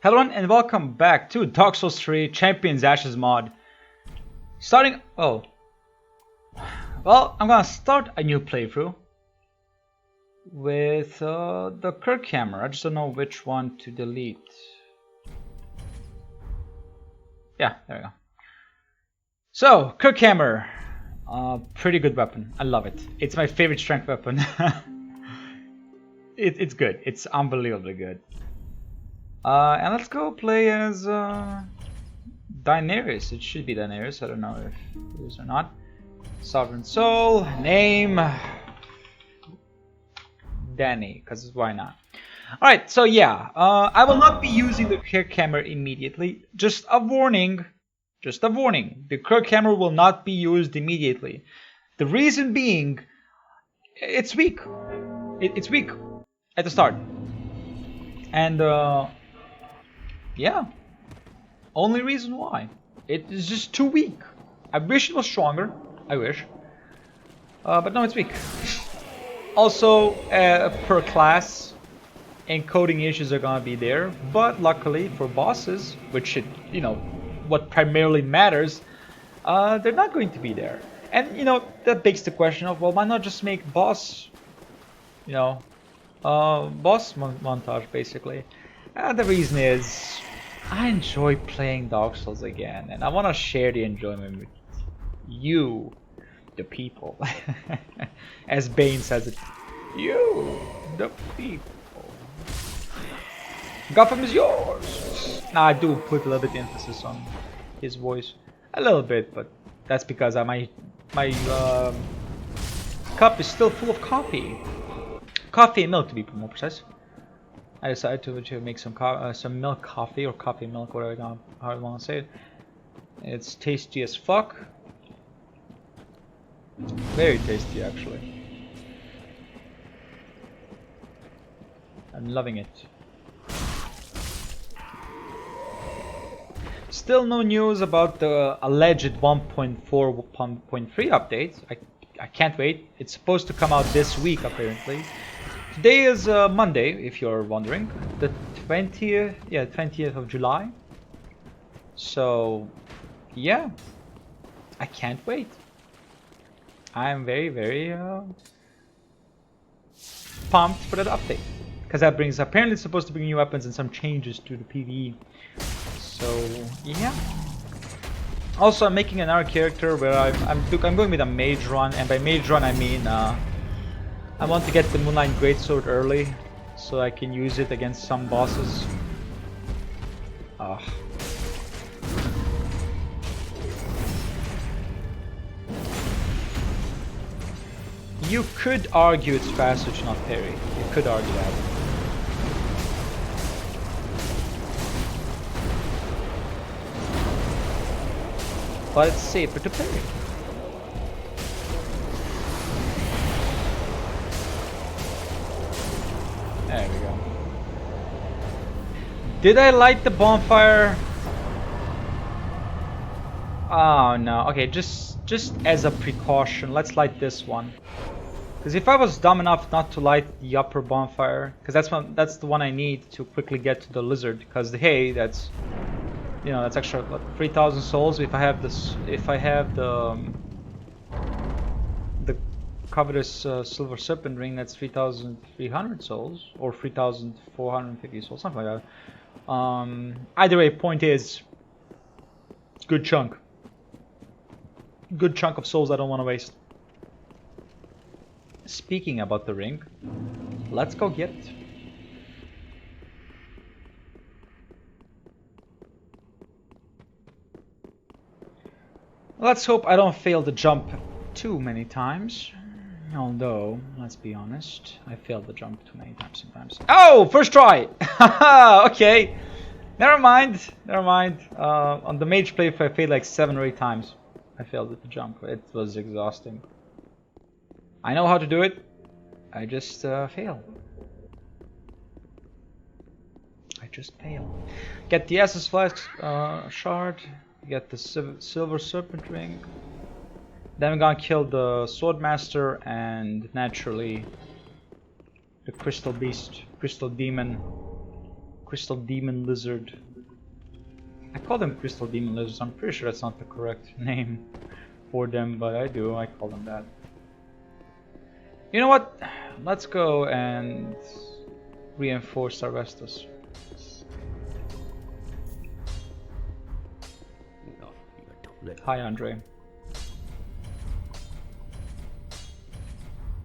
Hello and welcome back to Dark Souls 3 Champions Ashes mod. I'm gonna start a new playthrough with the Kirkhammer. I just don't know which one to delete. Yeah, there we go. So, Kirkhammer. Pretty good weapon. I love it. It's my favorite strength weapon. It's good. It's unbelievably good. And let's go play as Daenerys. It should be Daenerys. I don't know if it is or not. Sovereign Soul. Name. Danny. Because why not? Alright, so yeah. I will not be using the Kirkhammer immediately. Just a warning. Just a warning. The Kirkhammer will not be used immediately. The reason being, it's weak. It's weak at the start. And yeah, only reason why. It is just too weak. I wish it was stronger. I wish. But no, it's weak. Also, per class, encoding issues are gonna be there. But luckily for bosses, which it, what primarily matters, they're not going to be there. And that begs the question of, well, why not just make boss, boss montage basically. The reason is, I enjoy playing Dark Souls again, and I want to share the enjoyment with you, the people. As Bane says it, you, the people. Gotham is yours. Now I do put a little bit emphasis on his voice, a little bit, but that's because my cup is still full of coffee. Coffee and milk, to be more precise. I decided to make some milk coffee or coffee milk, whatever I want to say it. It's tasty as fuck. Very tasty, actually. I'm loving it. Still no news about the alleged 1.4.3 update. I can't wait. It's supposed to come out this week, apparently. Today is Monday, if you're wondering, the 20th, 20th of July. So, yeah, I can't wait. I'm very, very pumped for that update, because that brings, apparently it's supposed to bring new weapons and some changes to the PvE. So, yeah. Also, I'm making another character where I'm going with a mage run, and by mage run I mean I want to get the Moonlight Greatsword early, so I can use it against some bosses. You could argue it's fast switch, not parry. You could argue that. But it's safer to parry. There we go. Did I light the bonfire? Oh no. Okay, just as a precaution, let's light this one. Because if I was dumb enough not to light the upper bonfire, because that's the one I need to quickly get to the lizard. Because hey, that's that's extra, what, 3,000 souls. If I have this, the covetous silver serpent ring, that's 3,300 souls or 3,450 souls, something like that. Either way, point is, good chunk of souls I don't want to waste. Speaking about the ring, let's go get it. Let's hope I don't fail the jump too many times. Although, let's be honest, I failed the jump too many times sometimes. Oh, first try! Okay, never mind. On the mage playthrough, I failed like 7 or 8 times. I failed at the jump. It was exhausting. I know how to do it. I just fail. Get the Estus Flask shard. Get the silver serpent ring. Then we're gonna kill the swordmaster and naturally the crystal beast, crystal demon, Crystal Demon Lizard. I call them Crystal Demon Lizards. I'm pretty sure that's not the correct name for them, but I do. I call them that. You know what? Let's go and reinforce Arrestus. Hi, Andre.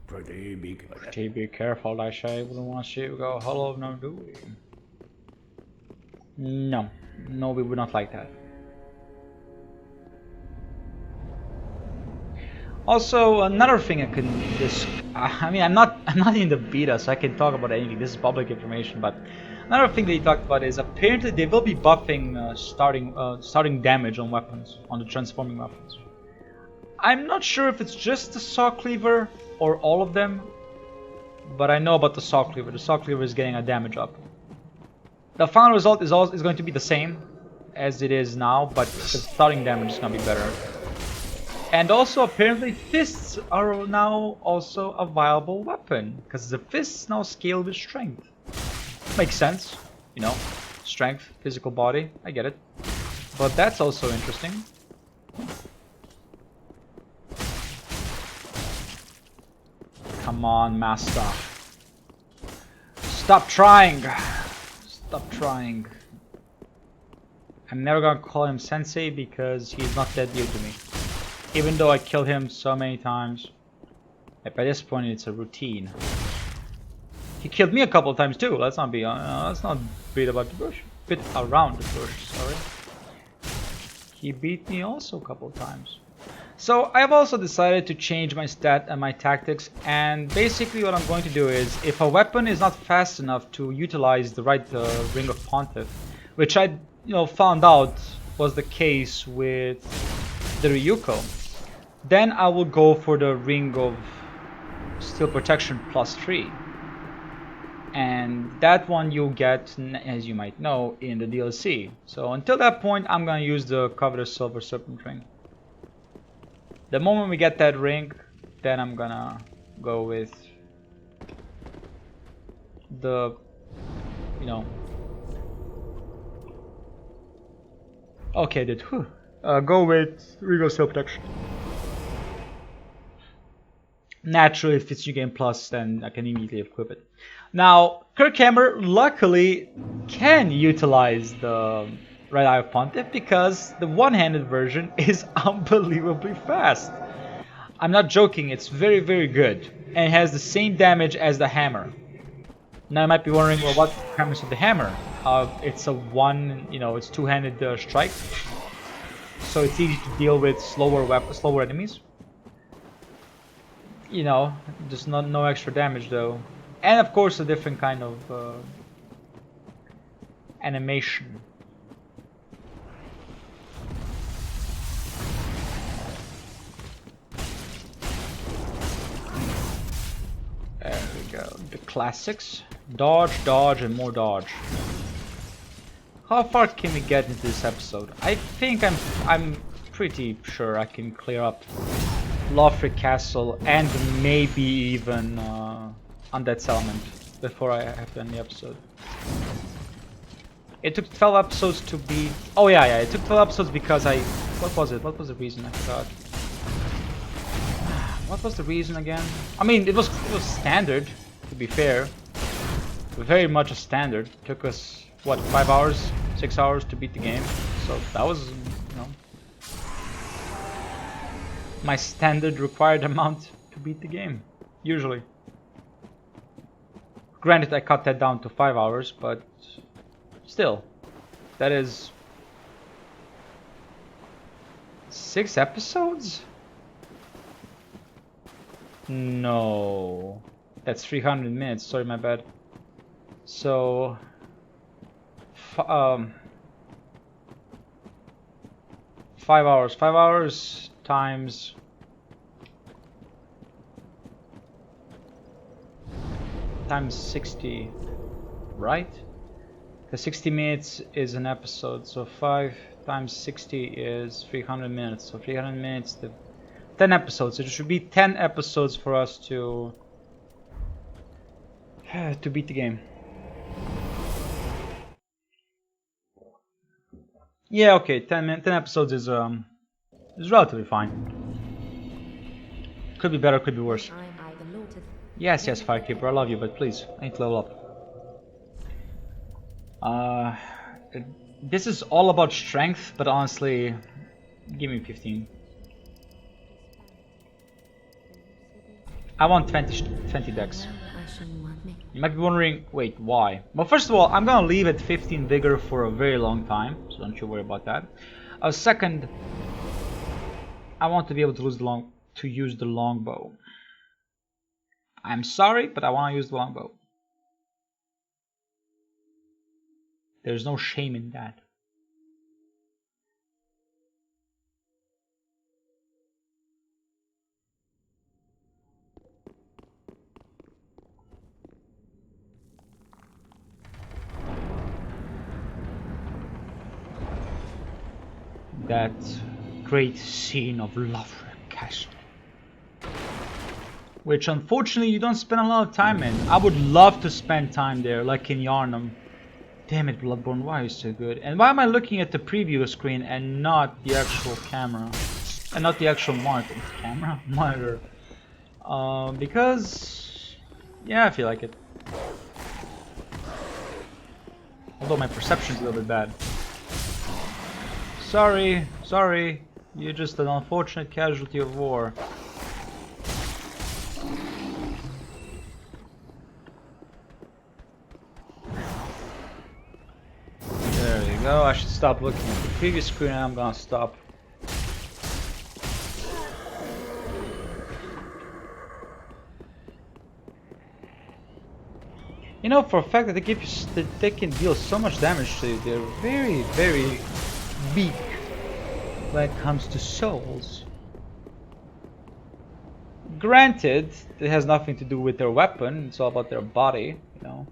Pretty be careful, I say. Wouldn't want to see you go hollow, no, do we? No. No, we would not like that. Also, another thing I can I mean, I'm not in the beta, so I can talk about anything. This is public information, but another thing they talked about is apparently they will be buffing starting damage on weapons, on the transforming weapons. I'm not sure if it's just the Saw Cleaver or all of them, but I know about the Saw Cleaver. The Saw Cleaver is getting a damage up. The final result is going to be the same as it is now, but the starting damage is going to be better. And also, apparently, fists are now also a viable weapon, because the fists now scale with strength. Makes sense, you know, strength, physical body, I get it. But that's also interesting. Come on, master. Stop trying. Stop trying. I'm never gonna call him sensei because he's not that dear to me. Even though I killed him so many times. By this point it's a routine. He killed me a couple of times too. Let's not beat about the bush. Bit around the bush, sorry. He beat me also a couple of times. So I've also decided to change my stat and my tactics, and basically what I'm going to do is, if a weapon is not fast enough to utilize the right Ring of Pontiff, which I found out was the case with the Ryuko, then I will go for the Ring of Steel Protection +3. And that one you'll get, as you might know, in the DLC. So until that point, I'm gonna use the Covetous Silver Serpent Ring. The moment we get that ring, then I'm gonna go with the, okay, dude. Go with Ring of Steel Protection. Naturally, if it's New Game Plus, then I can immediately equip it. Now, Kirkhammer luckily can utilize the Red Eye of Pontiff because the one-handed version is unbelievably fast. I'm not joking, it's very, very good. And it has the same damage as the hammer. Now you might be wondering, well, what happens with the hammer? It's a it's two-handed strike. So it's easy to deal with slower enemies. Just no extra damage though. And of course a different kind of animation. There we go. The classics. Dodge, dodge, and more dodge. How far can we get into this episode? I think I'm pretty sure I can clear up Lothric Castle and maybe even Undead Settlement before I have to end the episode. It took 12 episodes to beat. Oh yeah, it took 12 episodes because what was it? What was the reason? I forgot. What was the reason again? I mean, it was standard, to be fair. Very much a standard. It took us what, 5 hours, 6 hours to beat the game. So that was, my standard required amount to beat the game, usually. Granted, I cut that down to 5 hours, but still, that is 6 episodes? No, that's 300 minutes. Sorry, my bad. So, 5 hours. 5 hours times times 60, right? Because 60 minutes is an episode, so 5 times 60 is 300 minutes. So 300 minutes to 10 episodes. It should be 10 episodes for us to beat the game. Yeah, okay, 10 episodes is relatively fine. Could be better, could be worse. Yes, yes, Firekeeper, I love you, but please, I need to level up. This is all about strength, but honestly, give me 15. I want 20 decks. You might be wondering, wait, why? Well, first of all, I'm gonna leave at 15 vigor for a very long time, so don't you worry about that. Second, I want to be able to use the longbow. I'm sorry, but I want to use the longbow. There's no shame in that. That great scene of Lothric Castle, which unfortunately you don't spend a lot of time in. I would love to spend time there, like in Yharnam. Damn it, Bloodborne, why are you so good? And why am I looking at the preview screen and not the actual camera? And not the actual monitor. Camera? Monitor. Because... yeah, I feel like it. Although my perception's a little bit bad. Sorry, sorry. You're just an unfortunate casualty of war. There you go. I should stop looking at the previous screen and I'm gonna stop. You know, for a fact that they can deal so much damage to you, they're very, very weak when it comes to souls. Granted, it has nothing to do with their weapon, it's all about their body, you know.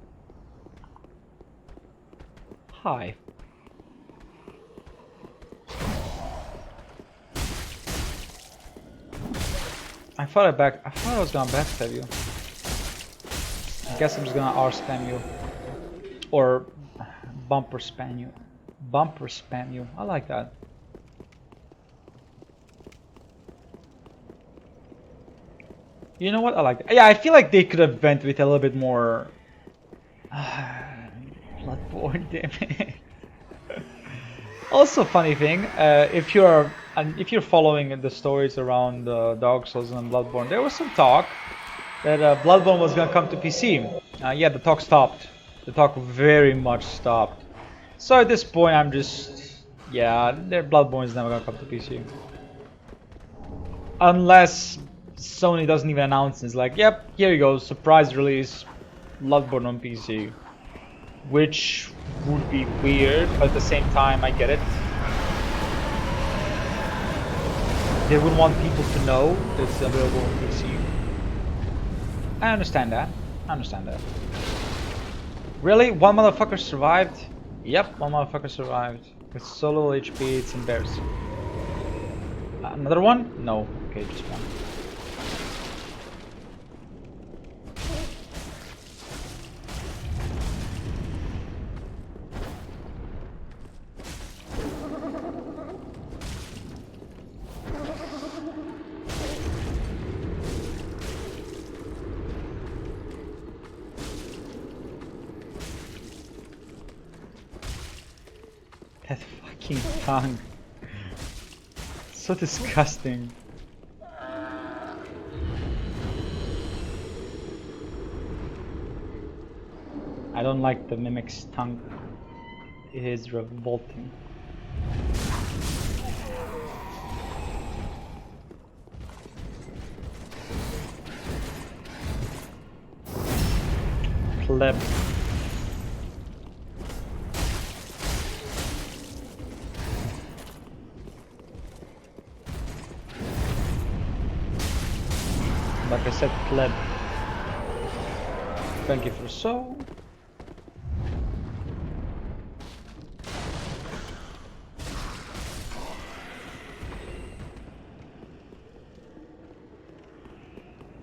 Hi. I thought I was gonna backstab you. I guess I'm just gonna R spam you. Or bumper spam you. Bumper spam you. I like that. You know what? I like that. Yeah, I feel like they could have went with a little bit more Bloodborne, damn it. Also, funny thing, if you're following the stories around Dark Souls and Bloodborne, there was some talk that Bloodborne was gonna come to PC. Yeah, the talk stopped. The talk very much stopped. So at this point, I'm just, yeah, Bloodborne is never gonna come to PC. Unless Sony doesn't even announce it. It's like, yep, here you go, surprise release, Bloodborne on PC. Which would be weird, but at the same time, I get it. They would want people to know that it's available on PC. I understand that. I understand that. Really? One motherfucker survived? Yep, one motherfucker survived. With so little HP, it's embarrassing. Another one? No. Okay, just one. That fucking tongue. So disgusting. I don't like the mimic's tongue. It is revolting. Pleb. Like I said, pleb. Thank you for the soul.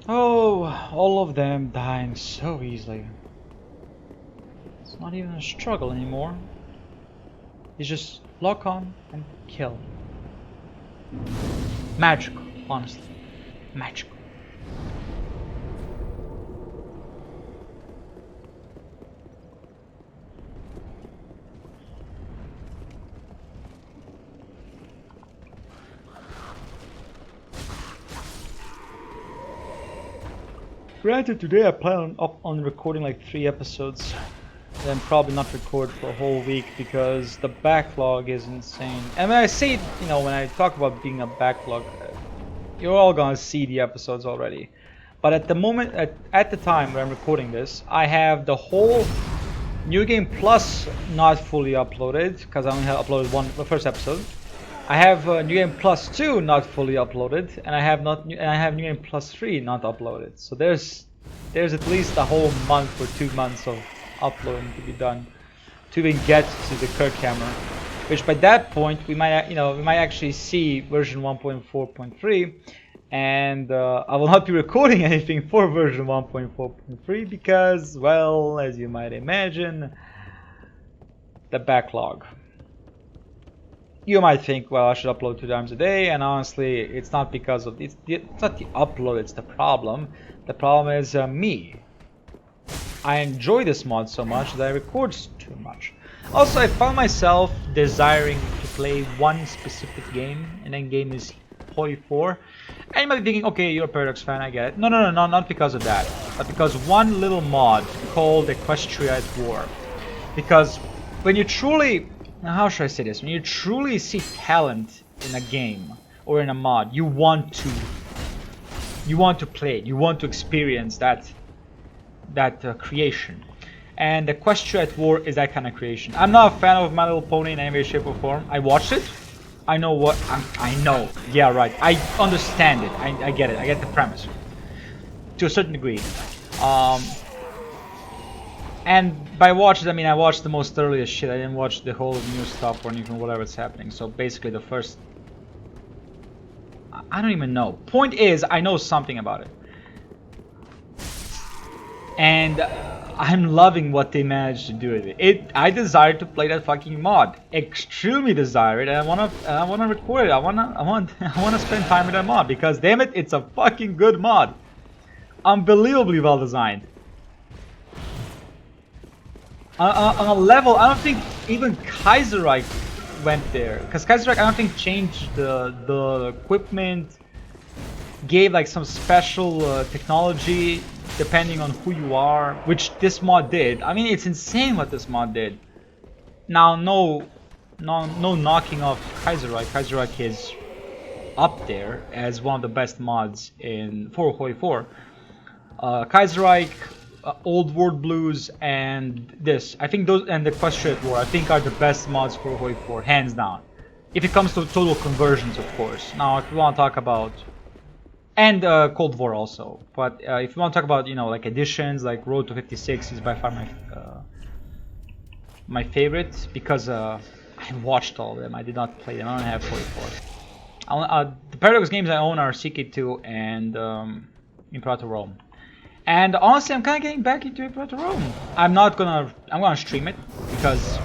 Oh, all of them dying so easily. It's not even a struggle anymore. is just lock on and kill. Magical, honestly. Magical. Granted, today I plan on recording like 3 episodes, and probably not record for a whole week because the backlog is insane. And when I say, you know, when I talk about being a backlog, you're all gonna see the episodes already. But at the moment, at the time when I'm recording this, I have the whole New Game Plus not fully uploaded because I only have uploaded the first episode. I have New Game Plus 2 not fully uploaded, and I have New Game Plus 3 not uploaded. So there's at least a whole month or 2 months of uploading to be done to even get to the Kirkhammer, which by that point we might actually see version 1.4.3, and I will not be recording anything for version 1.4.3 because, well, as you might imagine, the backlog. You might think, well, I should upload 2 times a day, and honestly, it's not because of it's not the upload, it's the problem. The problem is me. I enjoy this mod so much that I record too much. Also, I found myself desiring to play one specific game, and that game is Hoi 4. And you might be thinking, okay, you're a Paradox fan, I get it. No, not because of that, but because one little mod called Equestria at War. Because when you truly, how should I say this? When you truly see talent in a game or in a mod, you want to play it. You want to experience that creation. And Equestria at War is that kind of creation. I'm not a fan of My Little Pony in any way, shape, or form. I watched it. I know what I know. Yeah, right. I understand it. I get it. I get the premise to a certain degree. And by watches, I mean I watched the most earliest shit. I didn't watch the whole new stuff or even whatever's happening. So basically the first... I don't even know. Point is, I know something about it. And I'm loving what they managed to do with it. I desire to play that fucking mod. Extremely desire it, and I wanna record it. I wanna spend time with that mod because damn it, it's a fucking good mod. Unbelievably well designed. On a level, I don't think even Kaiserreich went there, because Kaiserreich I don't think changed the equipment, gave like some special technology depending on who you are, which this mod did. I mean, it's insane what this mod did. Now, no knocking off Kaiserreich. Kaiserreich is up there as one of the best mods for Hoi 4. Kaiserreich, Old World Blues, and this. I think those, and the Equestria at War, I think are the best mods for Hoi 4, hands down. If it comes to total conversions, of course. Now, if you want to talk about... And Cold War also. But if you want to talk about, you know, like additions, like Road to 56 is by far my favorite, because I watched all of them. I did not play them. I don't have Hoi 4. The Paradox games I own are CK2 and Imperator Rome. And honestly, I'm kind of getting back into Imperator Rome. I'm gonna stream it because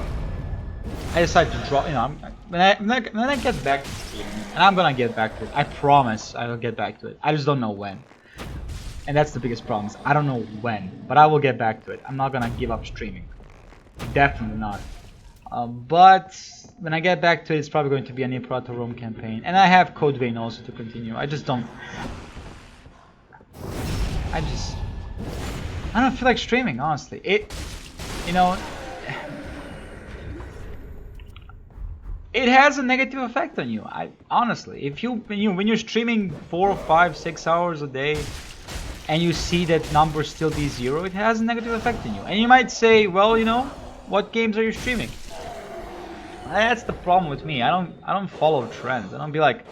I decided to draw. You know, when I get back to streaming, and I'm gonna get back to it. I promise I will get back to it. I just don't know when. And that's the biggest problem. I don't know when, but I will get back to it. I'm not gonna give up streaming. Definitely not. But when I get back to it, it's probably going to be an Imperator Rome campaign, and I have Code Vein also to continue. I don't feel like streaming, honestly. You know, it has a negative effect on you. Honestly, when you're streaming 4, 5, 6 hours a day, and you see that number still be 0, it has a negative effect on you. And you might say, well, you know, what games are you streaming? That's the problem with me. I don't follow trends. I don't be like,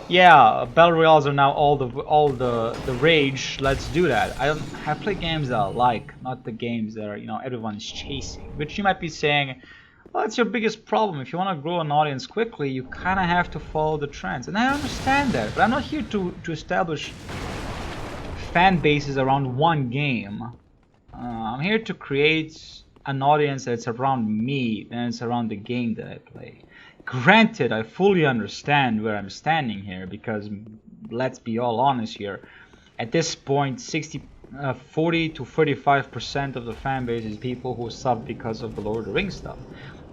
yeah, battle royales are now all the rage. Let's do that. I play games that I like, not the games that are, you know, everyone is chasing. Which you might be saying, well, that's your biggest problem. If you want to grow an audience quickly, you kind of have to follow the trends, and I understand that. But I'm not here to establish fan bases around one game. I'm here to create an audience that's around me than it's around the game that I play. Granted, I fully understand where I'm standing here because let's be all honest here. At this point, 40 to 35% of the fan base is people who sub because of the Lord of the Rings stuff.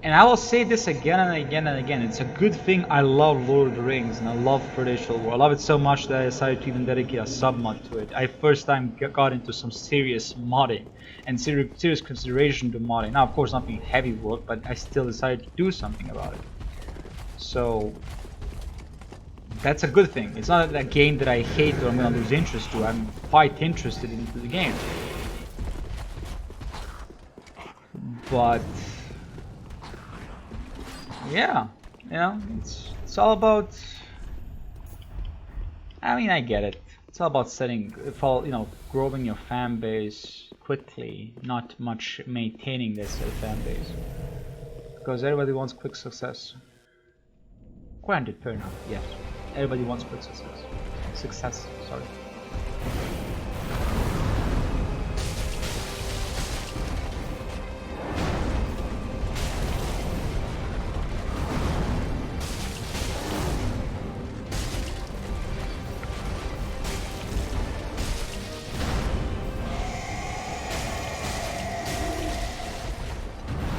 And I will say this again and again and again. It's a good thing I love Lord of the Rings and I love Traditional War. I love it so much that I decided to even dedicate a sub mod to it. I first time got into some serious modding and serious consideration to modding. Now, of course, not being heavy work, but I still decided to do something about it. So that's a good thing. It's not a game that I hate or I'm gonna lose interest to. I'm quite interested in the game. But yeah, you know, it's all about. I mean, I get it. It's all about growing your fan base quickly, not much maintaining this fan base, because everybody wants quick success. Granted, fair enough. Yes, everybody wants quick success. Sorry.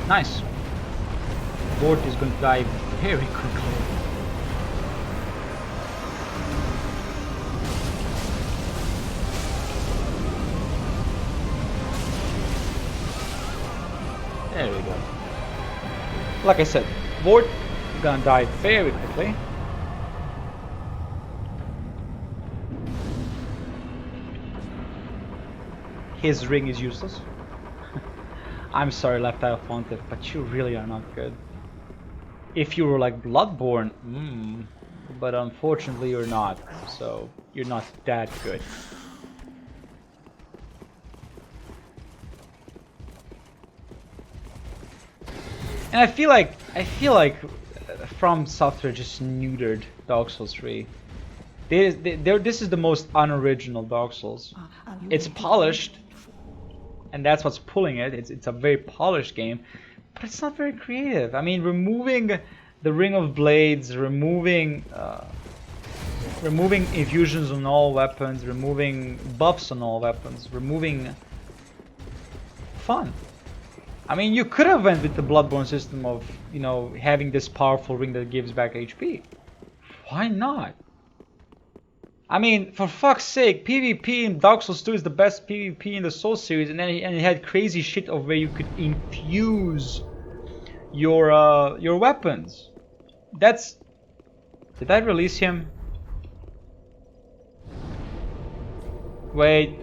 Nice. Board is going to die very quickly. There we go. Like I said, Ward is gonna die very quickly. His ring is useless. I'm sorry, Left Eye of Pontiff, but you really are not good. If you were like Bloodborne, but unfortunately you're not, so you're not that good. And I feel like From Software just neutered Dark Souls 3. This is the most unoriginal Dark Souls. It's polished, and that's what's pulling it. It's a very polished game, but it's not very creative. I mean, removing the Ring of Blades, removing infusions on all weapons, removing buffs on all weapons, removing fun. I mean, you could have went with the Bloodborne system of, having this powerful ring that gives back HP. Why not? I mean, for fuck's sake, PvP in Dark Souls 2 is the best PvP in the Souls series, and then it had crazy shit of where you could infuse your weapons. That's. Did I release him? Wait.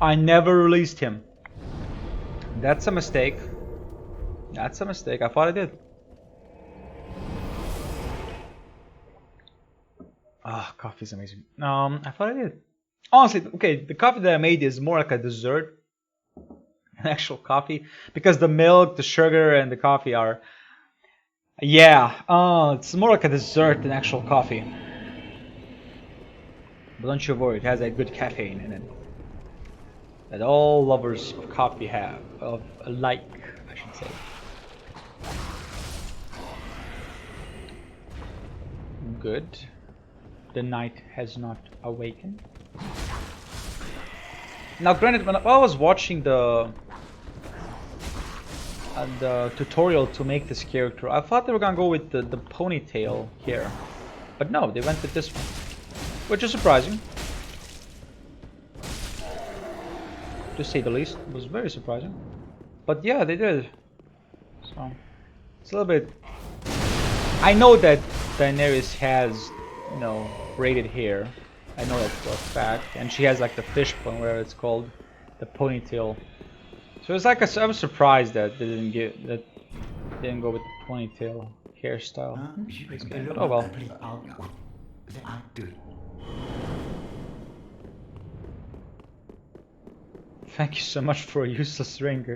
I never released him. That's a mistake. I thought I did. Ah, coffee's amazing. I thought I did. Honestly, okay, the coffee that I made is more like a dessert, an actual coffee, because the milk, the sugar, and the coffee are. Yeah, it's more like a dessert than actual coffee. But don't you worry, it has a good caffeine in it that all lovers of coffee have, of alike, I should say. Good. The knight has not awakened. Now, granted, when I was watching the tutorial to make this character, I thought they were gonna go with the ponytail here, but no, they went with this one, which is surprising. To say the least, it was very surprising. But yeah, they did. So it's a little bit. I know that Daenerys has, braided hair. I know that for a fact, and she has like the fish bone, whatever it's called, the ponytail. So it's like I was surprised that they didn't go with the ponytail hairstyle. But oh well. Thank you so much for a useless ring.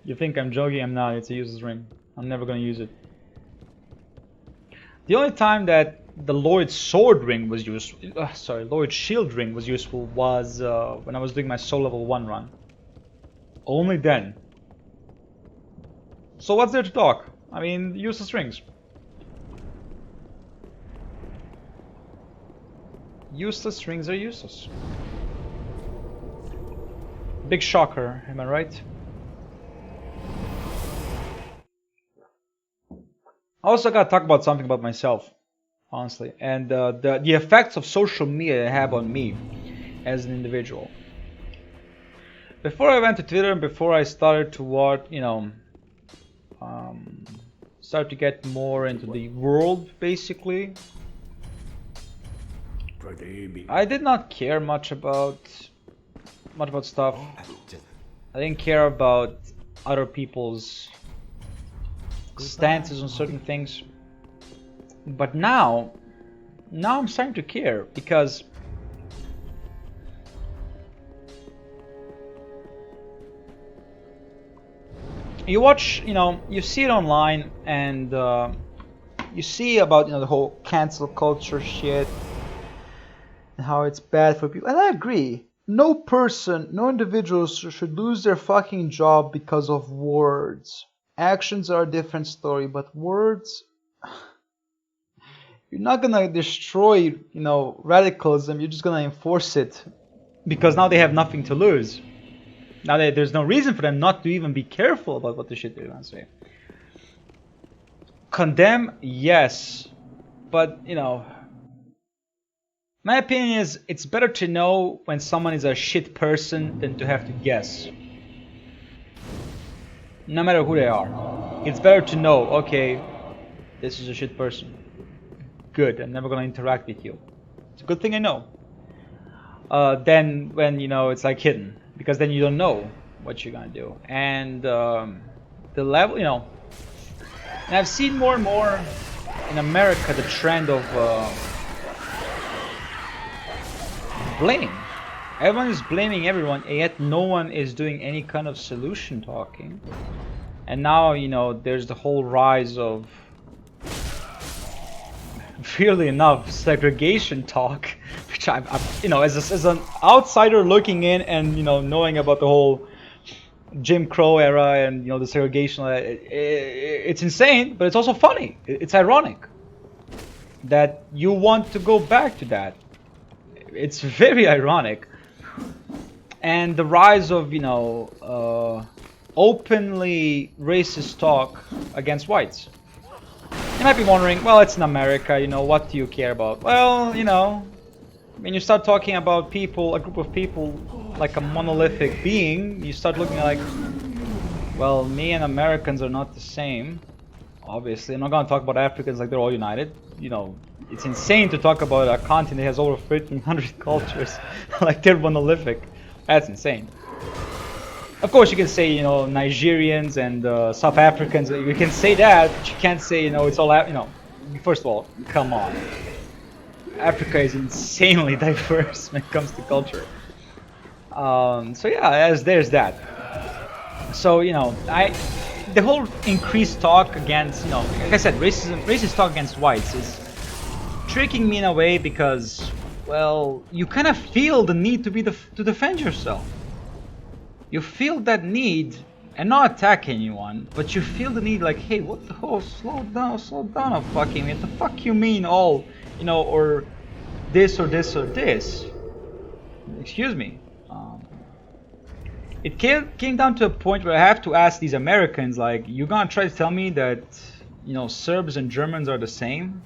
You think I'm joking? I'm not. It's a useless ring. I'm never gonna use it. The only time that the Lloyd Sword Ring was useful. Sorry, Lloyd Shield Ring was useful was when I was doing my Soul Level 1 run. Only then. So what's there to talk? I mean, useless rings. Useless rings are useless. Big shocker, am I right? I also gotta talk about something about myself, honestly, and the effects of social media have on me as an individual. Before I went to Twitter and before I started to watch, start to get more into the world, basically, I did not care much about stuff. I didn't care about other people's stances on certain things. But now I'm starting to care, because you watch, you see it online, and you see about, the whole cancel culture shit and how it's bad for people. And I agree. No person, no individual should lose their fucking job because of words. Actions are a different story, but words, you're not gonna destroy, radicalism. You're just gonna enforce it, because now they have nothing to lose. Now there's no reason for them not to even be careful about what the shit they're gonna say. Condemn, yes, but my opinion is it's better to know when someone is a shit person than to have to guess. No matter who they are, it's better to know, okay, this is a shit person. Good, I'm never gonna interact with you. It's a good thing I know. Then when it's like hidden, because then you don't know what you're gonna do. And the level, and I've seen more and more in America the trend of blaming. Everyone is blaming everyone, and yet no one is doing any kind of solution talking. And now, there's the whole rise of, weirdly enough, segregation talk, which I'm as an outsider looking in and knowing about the whole Jim Crow era and the segregation, it's insane, but it's also funny. It's ironic that you want to go back to that. It's very ironic. And the rise of openly racist talk against whites. You might be wondering, well, it's in America, what do you care about? Well, when you start talking about people, a group of people, like a monolithic being, you start looking like, well, me and Americans are not the same. Obviously, I'm not going to talk about Africans like they're all united. It's insane to talk about a continent that has over 1,300 cultures like they're monolithic. That's insane. Of course, you can say, Nigerians and South Africans. You can say that, but you can't say, it's all, First of all, come on. Africa is insanely diverse when it comes to culture. So yeah, there's that. So the whole increased talk against, like I said, racist talk against whites is tricking me in a way, because, well, you kind of feel the need to defend yourself. You feel that need, and not attack anyone, but you feel the need, like, hey, what the hell, slow down a fucking minute. The fuck you mean all, or this or this or this? Excuse me. It came down to a point where I have to ask these Americans, like, you gonna try to tell me that, Serbs and Germans are the same?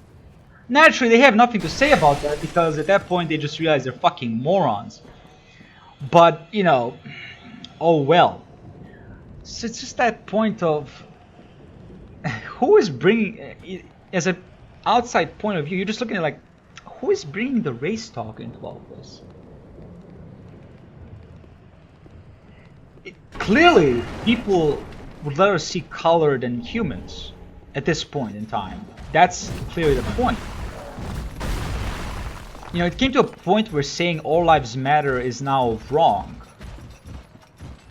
Naturally, they have nothing to say about that, because at that point they just realize they're fucking morons. But, oh well. So it's just that point of who is bringing, as an outside point of view, you're just looking at like, who is bringing the race talk into all of this? Clearly, people would rather see color than humans at this point in time. That's clearly the point. It came to a point where saying all lives matter is now wrong.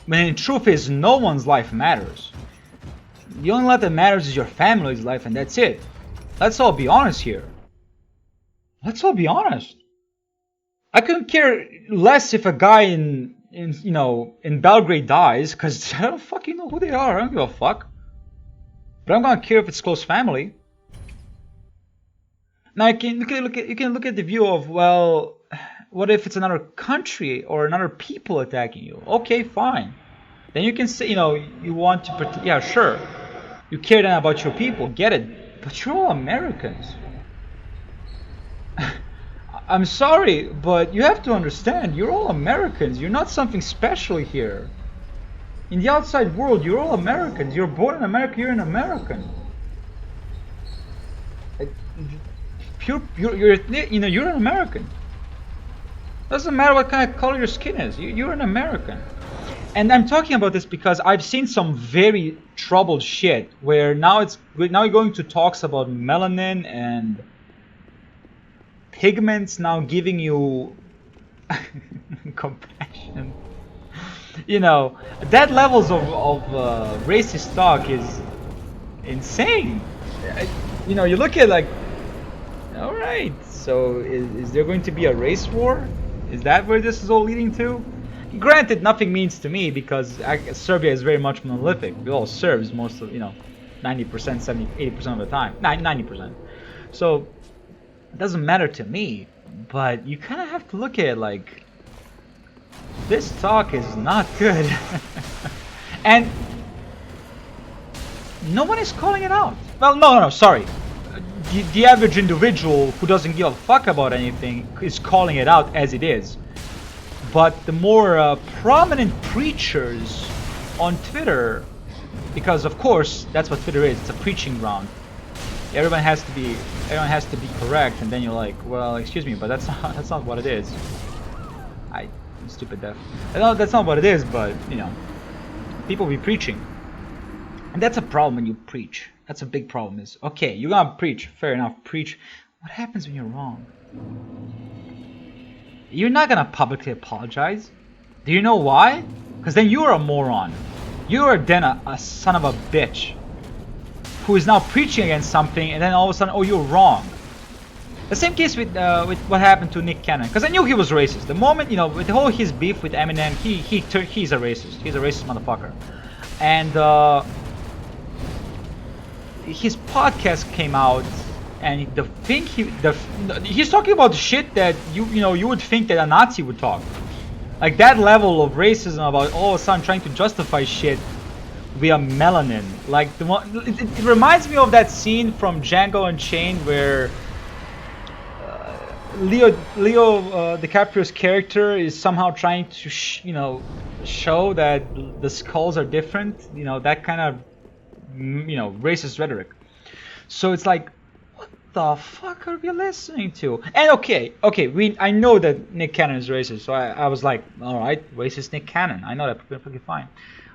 When the truth is, no one's life matters. The only life that matters is your family's life, and that's it. Let's all be honest here. Let's all be honest. I couldn't care less if a guy in Belgrade dies, because I don't fucking know who they are. I don't give a fuck. But I'm gonna care if it's close family. Now you can look at the view of, well, what if it's another country or another people attacking you? Okay, fine. Then you can say, you want to protect. Yeah, sure. You care then about your people, get it. But you're all Americans. I'm sorry, but you have to understand, you're all Americans. You're not something special here. In the outside world, you're all Americans. You're born in America, you're an American. You're an American. Doesn't matter what kind of color your skin is. You're an American. And I'm talking about this because I've seen some very troubled shit where now you're going to talks about melanin and pigments now giving you compassion. That levels of racist talk is insane. You look at like, all right, so is there going to be a race war? Is that where this is all leading to? Granted, nothing means to me because Serbia is very much monolithic. We all Serbs most of 90%, 70, 80% of the time, 90%. So it doesn't matter to me. But you kind of have to look at it like, this talk is not good. And no one is calling it out. Well, no, sorry. The average individual who doesn't give a fuck about anything is calling it out as it is. But the more prominent preachers on Twitter, because of course that's what Twitter is, it's a preaching ground. Everyone has to be correct, and then you're like, well, excuse me, but that's not what it is. I'm stupid deaf. No, that's not what it is, but people be preaching, and that's a problem when you preach. That's a big problem. Is okay, you're gonna preach, fair enough, preach. What happens when you're wrong? You're not gonna publicly apologize. Do you know why? Because then you're a moron. You're then a son of a bitch who is now preaching against something, and then all of a sudden, oh, you're wrong. The same case with what happened to Nick Cannon, because I knew he was racist. The moment with the whole his beef with Eminem, he's a racist. He's a racist motherfucker, and his podcast came out, and he's talking about shit that you would think that a Nazi would talk, like that level of racism about all of a sudden trying to justify shit via melanin. Like it reminds me of that scene from Django Unchained where Leo DiCaprio's character is somehow trying to show that the skulls are different. That kind of racist rhetoric. So it's like, what the fuck are we listening to? And okay, I know that Nick Cannon is racist, so I was like, all right, racist Nick Cannon. I know that perfectly fine.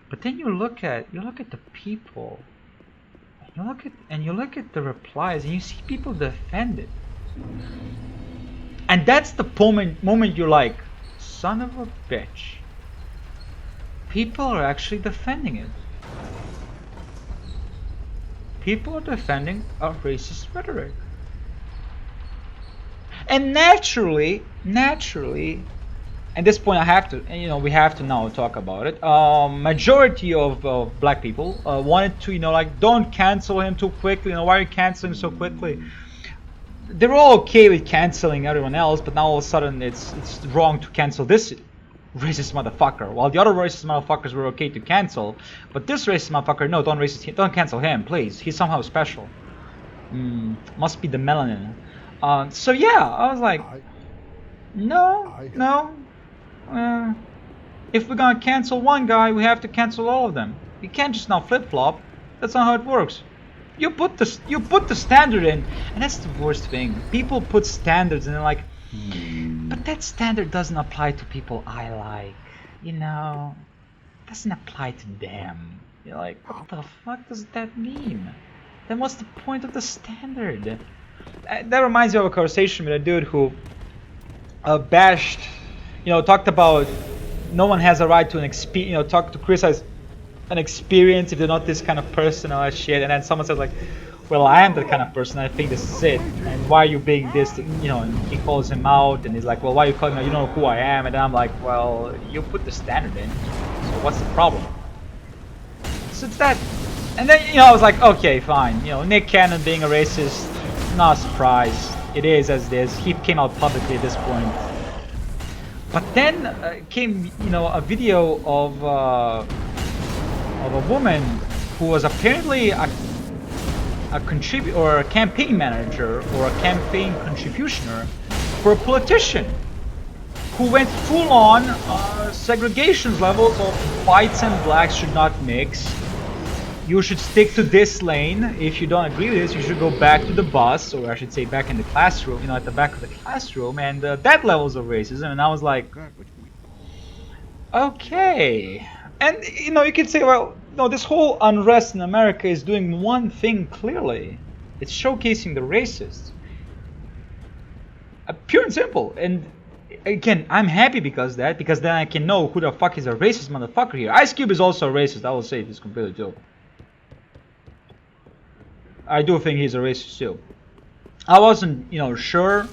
But then you look at the people, and you look at the replies, and you see people defend it. And that's the moment you're like, son of a bitch. People are actually defending it. People are defending a racist rhetoric. And naturally, at this point we have to now talk about it. Majority of black people wanted to, don't cancel him too quickly. Why are you canceling so quickly? They were all okay with canceling everyone else, but now all of a sudden it's wrong to cancel this racist motherfucker. While the other racist motherfuckers were okay to cancel, but this racist motherfucker, no, don't cancel him, please. He's somehow special. Must be the melanin. So yeah, I was like, no. If we're gonna cancel one guy, we have to cancel all of them. You can't just now flip flop. That's not how it works. You put the standard in, and that's the worst thing. People put standards and they're like, but that standard doesn't apply to people I like. It doesn't apply to them. You're like, what the fuck does that mean? Then what's the point of the standard? That reminds me of a conversation with a dude who bashed, talked about no one has a right to an experience, to criticize an experience if they're not this kind of person or that shit. And then someone says like, well, I am the kind of person, I think this is it, and why are you being this, you know, and he calls him out, and he's like, well, why are you calling me out, you know who I am, and I'm like, well, you put the standard in, so what's the problem? So it's that, and then, you know, I was like, okay, fine, you know, Nick Cannon being a racist, not surprised, it is as it is, he came out publicly at this point. But then came, you know, a video of a woman who was apparently a contributor or a campaign manager or a campaign contributioner for a politician who went full on segregation levels of whites and blacks should not mix. You should stick to this lane. If you don't agree with this, you should go back to the bus, or I should say back in the classroom, you know, at the back of the classroom, and that levels of racism. And I was like, okay. And, you know, you could say, well, no, this whole unrest in America is doing one thing clearly. It's showcasing the racists. Pure and simple. And again, I'm happy because then I can know who the fuck is a racist motherfucker here. Ice Cube is also a racist, I will say this completely too. I do think he's a racist too. I wasn't, you know, sure,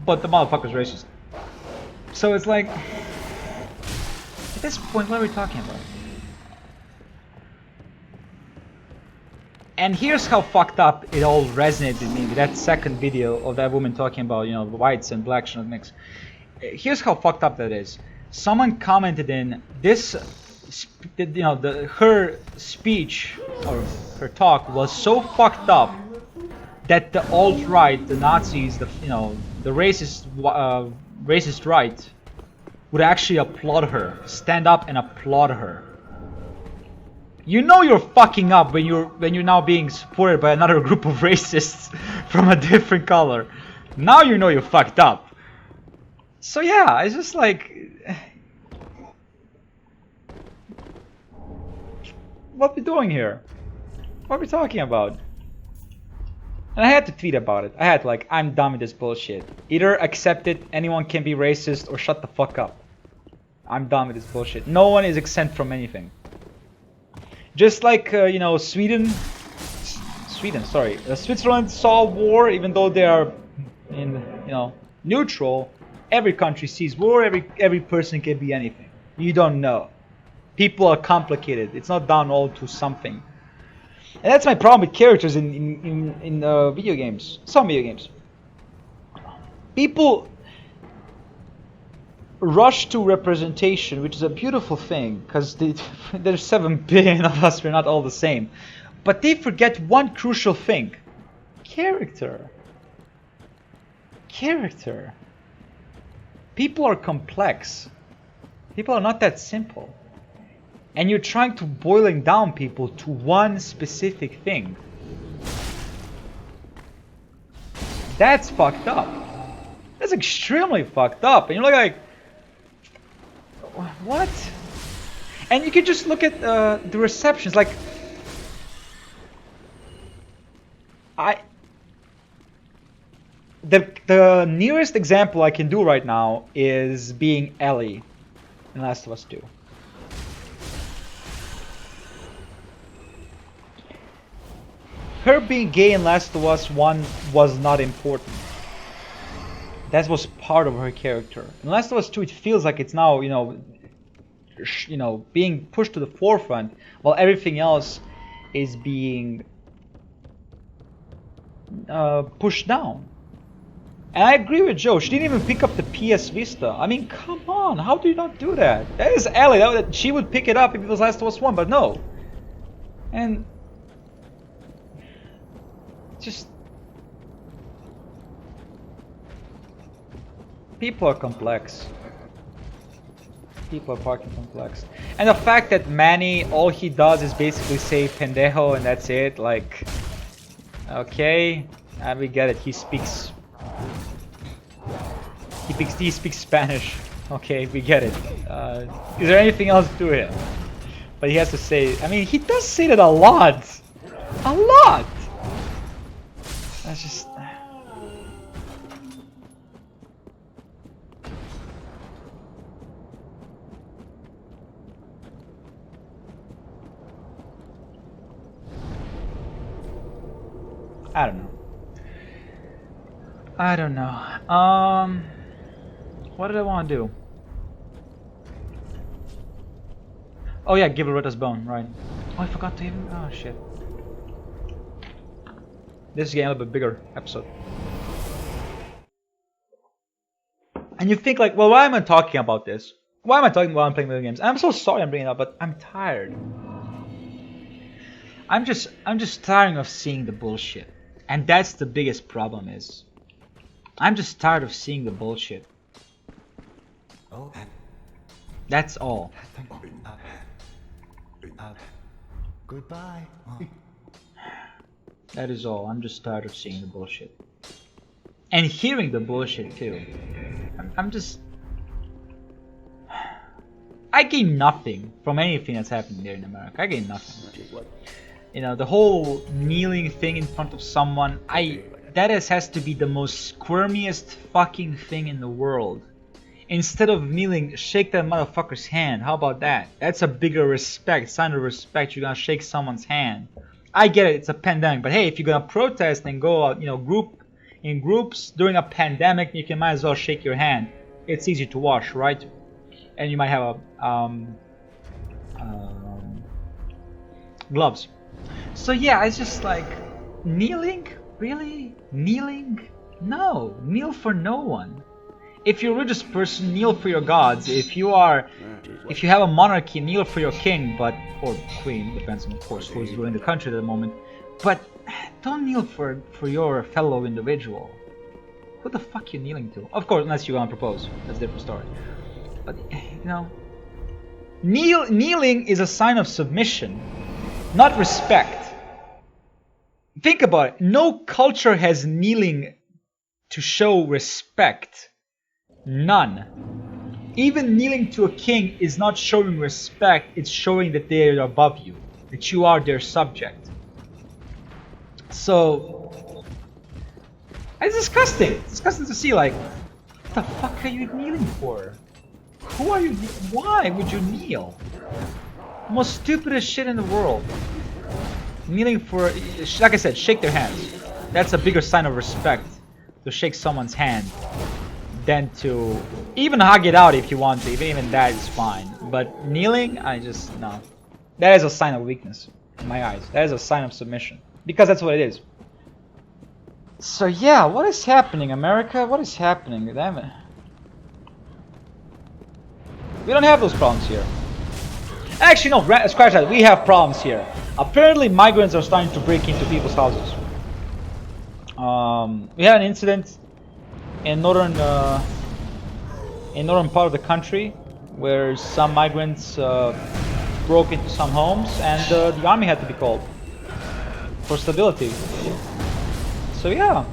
but the motherfucker's racist. So it's like, at this point, what are we talking about? And here's how fucked up it all resonated with me with that second video of that woman talking about, you know, whites and blacks should not mix. Here's how fucked up that is. Someone commented in this, you know, her speech or her talk was so fucked up that the alt-right, the Nazis, the, you know, the racist right would actually applaud her, stand up and applaud her. You know you're fucking up when you're now being supported by another group of racists from a different color. Now you know you're fucked up. So yeah, it's just like, what are we doing here? What are we talking about? And I had to tweet about it. I had to, like, I'm done with this bullshit. Either accept it, anyone can be racist, or shut the fuck up. I'm done with this bullshit. No one is exempt from anything. Just like, you know, Switzerland saw war, even though they are, you know, neutral. Every country sees war. Every person can be anything. You don't know. People are complicated. It's not down all to something. And that's my problem with characters in video games. Some video games. People rush to representation, which is a beautiful thing, because there's 7 billion of us, we're not all the same. But they forget one crucial thing. Character. Character. People are complex. People are not that simple. And you're trying to boiling down people to one specific thing. That's fucked up. That's extremely fucked up. And you're like, what? And you can just look at the receptions. Like, the nearest example I can do right now is being Ellie in Last of Us 2. Her being gay in Last of Us 1 was not important. That was part of her character. In Last of Us 2, it feels like it's now, you know, being pushed to the forefront, while everything else is being pushed down. And I agree with Joe. She didn't even pick up the PS Vita. I mean, come on, how do you not do that? That is Ellie. She would pick it up if it was Last of Us 1, but no. And just people are complex. People are fucking complex. And the fact that Manny, all he does is basically say pendejo and that's it, like, okay, we get it. He speaks Spanish. Okay, we get it. Is there anything else to it? But he has to say, I mean, he does say that a lot. A lot! That's just... I don't know. I don't know. What did I want to do? Oh yeah, give Loretta's bone, right. Oh, I forgot to even... Oh shit. This is getting a little bit bigger episode. And you think like, well, why am I talking about this? Why am I talking while I'm playing video games? I'm so sorry I'm bringing it up, but I'm tired. I'm just tired of seeing the bullshit. And that's the biggest problem is. I'm just tired of seeing the bullshit. That's all. Goodbye. That is all. I'm just tired of seeing the bullshit. And hearing the bullshit too. I'm just... I gain nothing from anything that's happening there in America. I gain nothing. You know, the whole kneeling thing in front of someone, that has to be the most squirmiest fucking thing in the world. Instead of kneeling, shake that motherfucker's hand. How about that? That's a bigger respect, sign of respect. You're gonna shake someone's hand. I get it, it's a pandemic, but hey, if you're gonna protest and go out, you know, in groups during a pandemic, you might as well shake your hand. It's easy to wash, right? And you might have gloves. So yeah, it's just like kneeling. Really? Kneeling? No, kneel for no one. If you're a religious person, kneel for your gods. If you have a monarchy, kneel for your king, or queen, depends on, of course, who's ruling the country at the moment. But don't kneel for your fellow individual. Who the fuck are you kneeling to? Of course, unless you're gonna propose. That's a different story. But you know, kneeling is a sign of submission, not respect. Think about it. No culture has kneeling to show respect. None. Even kneeling to a king is not showing respect, it's showing that they are above you, that you are their subject. So, it's disgusting. It's disgusting to see, like, what the fuck are you kneeling for? Who are you? Why would you kneel? The most stupidest shit in the world. Kneeling for, like I said, shake their hands. That's a bigger sign of respect, to shake someone's hand, than to even hug it out if you want to. Even that is fine. But kneeling, no. That is a sign of weakness in my eyes. That is a sign of submission, because that's what it is. So yeah, what is happening, America? What is happening? Damn it. We don't have those problems here. Actually, no, scratch that. We have problems here. Apparently, migrants are starting to break into people's houses. We had an incident in northern part of the country where some migrants broke into some homes, and the army had to be called for stability. So yeah.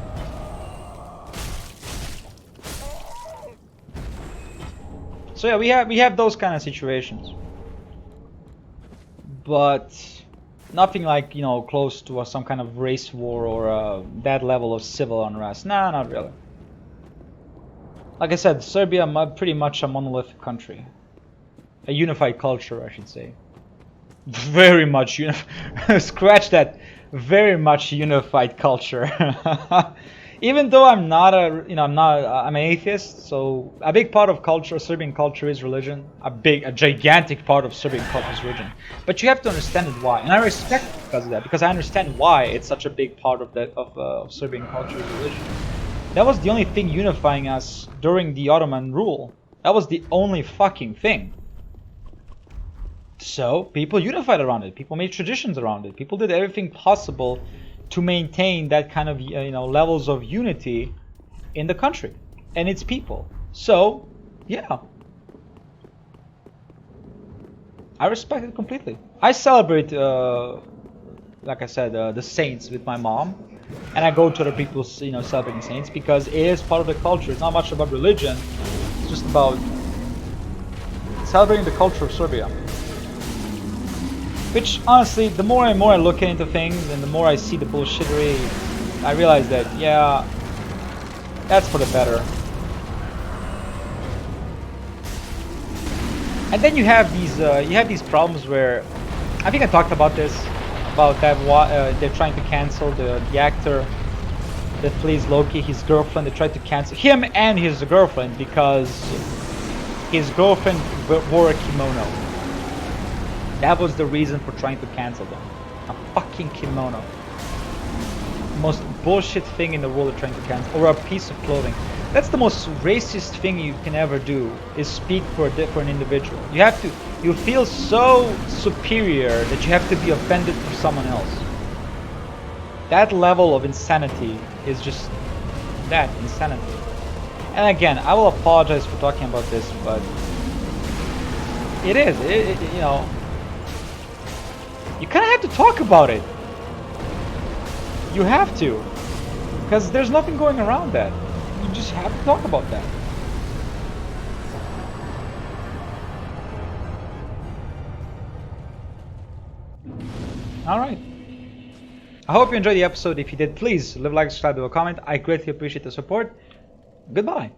So yeah, we have those kind of situations, but nothing like, you know, close to some kind of race war or that level of civil unrest. Nah, not really. Like I said, Serbia pretty much a monolithic country, a unified culture, I should say. Very much scratch that. Very much unified culture. Even though I'm not I'm an atheist, so a big part of culture, Serbian culture, is religion. A gigantic part of Serbian culture is religion. But you have to understand it why, and I respect it because of that, because I understand why it's such a big part of Serbian culture is religion. That was the only thing unifying us during the Ottoman rule. That was the only fucking thing. So people unified around it. People made traditions around it. People did everything possible to maintain that kind of levels of unity in the country and its people. So yeah, I respect it completely. I celebrate, like I said, the saints with my mom, and I go to other people's celebrating saints because it is part of the culture. It's not much about religion. It's just about celebrating the culture of Serbia. Which, honestly, the more and more I look into things and the more I see the bullshittery, I realize that, yeah, that's for the better. And then you have these problems where, I think I talked about this about that. They're trying to cancel the actor that plays Loki, his girlfriend. They tried to cancel him and his girlfriend because his girlfriend wore a kimono. That was the reason for trying to cancel them. A fucking kimono. Most bullshit thing in the world they're trying to cancel. Or a piece of clothing. That's the most racist thing you can ever do, is speak for an individual. You feel so superior that you have to be offended for someone else. That level of insanity is just that, insanity. And again, I will apologize for talking about this, but it is, you know, you kind of have to talk about it. You have to, because there's nothing going around that. You just have to talk about that. Alright. I hope you enjoyed the episode. If you did, please leave a like, subscribe, leave a comment. I greatly appreciate the support. Goodbye.